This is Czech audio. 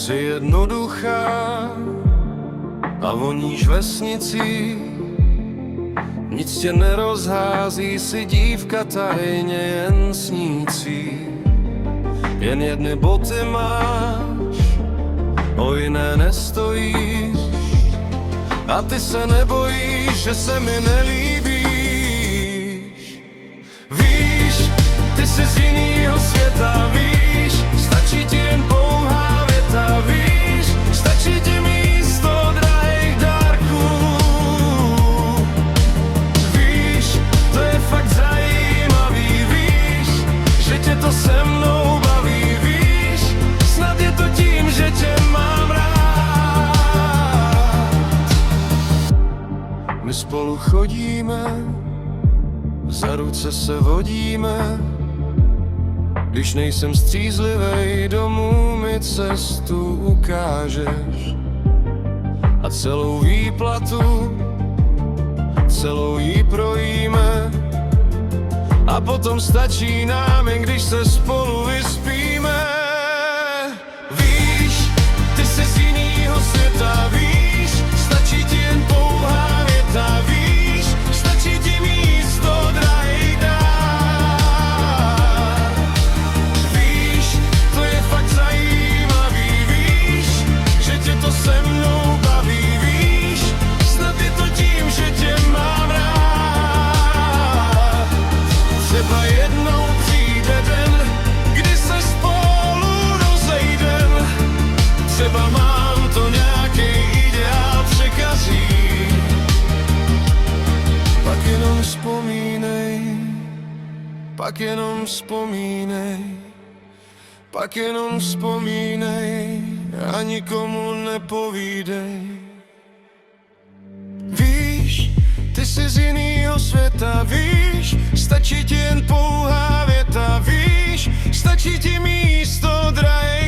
Jsi jednoduchá a voníš vesnici, nic tě nerozhází, si dívka tajně jen snící. Jen jedny boty máš, o jiné nestojíš, a ty se nebojíš, že se mi nelíbíš. Víš, ty jsi z jinýho světa, víš, stačí ti jen pouhá věta, víš, stačí ti místo drahých dárků. Víš, to je fakt zajímavý, víš, že tě to se mnou baví, víš, snad je to tím, že tě mám rád. My spolu chodíme, za ruce se vodíme, když nejsem střízlivej, domů mi cestu ukážeš. A celou výplatu, celou jí projíme, a potom stačí nám, jen když se spolu vyspíme. Víš, ty jsi z jinýho světa, víš, stačí ti jen pouhá věta, víš, stačí ti místo drahých dár. Víš, to je fakt zajímavý, víš, že tě to se mnou baví, víš, snad je to tím, že tě mám rád. Třeba jednou přijde den, kdy se spolu rozejdem, třeba mám to nějaký ideál překazí. Pak jenom vzpomínej, pak jenom vzpomínej, pak jenom vzpomínej a nikomu nepovídej. Víš, ty jsi z jinýho světa, víš, stačí ti jen pouhá věta, víš, stačí ti místo drahé